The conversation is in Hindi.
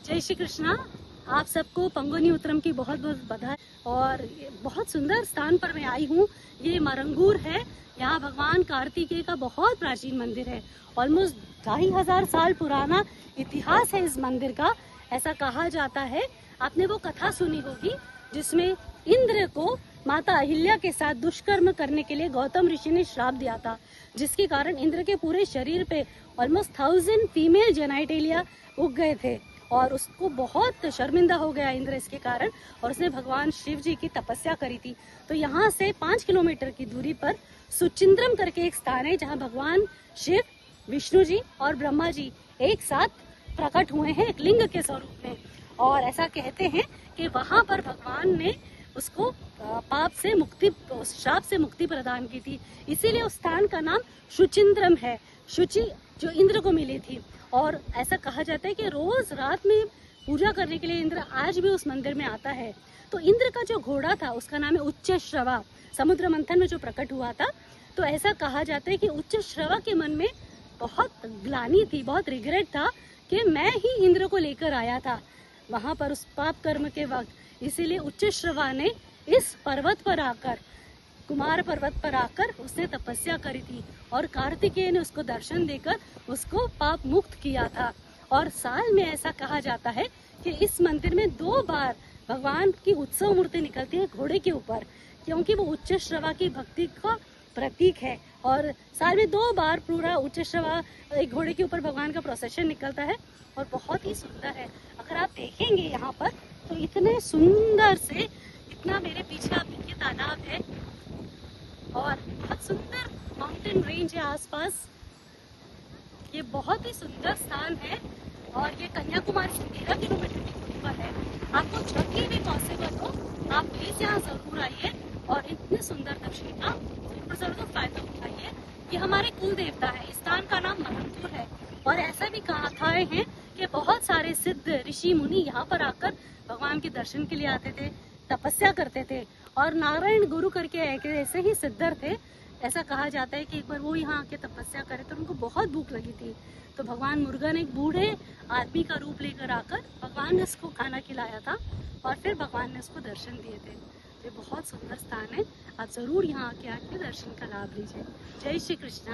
जय श्री कृष्णा। आप सबको पंगुनी उत्तरम की बहुत बहुत बधाई। और बहुत सुंदर स्थान पर मैं आई हूँ। ये मरंगूर है। यहाँ भगवान कार्तिकेय का बहुत प्राचीन मंदिर है। ऑलमोस्ट 2500 साल पुराना इतिहास है इस मंदिर का। ऐसा कहा जाता है, आपने वो कथा सुनी होगी जिसमें इंद्र को माता अहिल्या के साथ दुष्कर्म करने के लिए गौतम ऋषि ने श्राप दिया था, जिसके कारण इंद्र के पूरे शरीर पे ऑलमोस्ट 1000 फीमेल जेनाइटेलिया उग गए थे और उसको बहुत शर्मिंदा हो गया इंद्र इसके कारण, और उसने भगवान शिव जी की तपस्या करी थी। तो यहाँ से 5 किलोमीटर की दूरी पर सुचिंद्रम करके एक स्थान है जहाँ भगवान शिव, विष्णु जी और ब्रह्मा जी एक साथ प्रकट हुए हैं एक लिंग के स्वरूप में। और ऐसा कहते हैं कि वहां पर भगवान ने उसको पाप से मुक्ति, श्राप से मुक्ति प्रदान की थी। इसीलिए उस स्थान का नाम सुचिंद्रम है। शुचि जो इंद्र को मिली थी। और ऐसा कहा जाता है कि रोज रात में पूजा करने के लिए इंद्र आज भी उस मंदिर में आता है। तो इंद्र का जो घोड़ा था उसका नाम है उच्चश्रवा। समुद्र मंथन में जो प्रकट हुआ था, तो ऐसा कहा जाता है कि उच्चश्रवा के मन में बहुत ग्लानि थी, बहुत रिग्रेट था कि मैं ही इंद्र को लेकर आया था वहां पर उस पाप कर्म के वक्त। इसीलिए उच्चश्रवा ने इस पर्वत पर आकर, कुमार पर्वत पर आकर उसने तपस्या करी थी और कार्तिकेय ने उसको दर्शन देकर उसको पाप मुक्त किया था। और साल में ऐसा कहा जाता है कि इस मंदिर में 2 बार भगवान की उत्सव मूर्ति निकलती है घोड़े के ऊपर, क्योंकि वो उच्चश्रवा की भक्ति का प्रतीक है। और साल में 2 बार पूरा उच्चश्रवा एक घोड़े के ऊपर भगवान का प्रोसेशन निकलता है और बहुत ही सुंदर है। अगर आप देखेंगे यहाँ पर तो इतने सुंदर से, इतना मेरे पीछे आप देखिए तालाब है और बहुत सुंदर माउंटेन रेंज है आसपास। ये बहुत ही सुंदर स्थान है और ये कन्याकुमारी से 13 किलोमीटर की दूरी पर है। आपको जब भी पॉसिबल हो आप प्लीज यहाँ जरूर आइए और इतने सुंदर दर्शन का जरूर फायदा उठाइए। ये हमारे कुल देवता है। इस स्थान का नाम मरंगूर है। और ऐसा भी कथाएं हैं कि बहुत सारे सिद्ध ऋषि मुनि यहाँ पर आकर भगवान के दर्शन के लिए आते थे, तपस्या करते थे। और नारायण गुरु करके ऐसे ही सिद्धर थे। ऐसा कहा जाता है कि एक बार वो यहाँ आके तपस्या करे तो उनको बहुत भूख लगी थी, तो भगवान मुर्गा ने एक बूढ़े आदमी का रूप लेकर आकर भगवान ने उसको खाना खिलाया था और फिर भगवान ने उसको दर्शन दिए थे। ये बहुत सुंदर स्थान है। आप जरूर यहाँ आके दर्शन का लाभ लीजिए। जय श्री कृष्णा।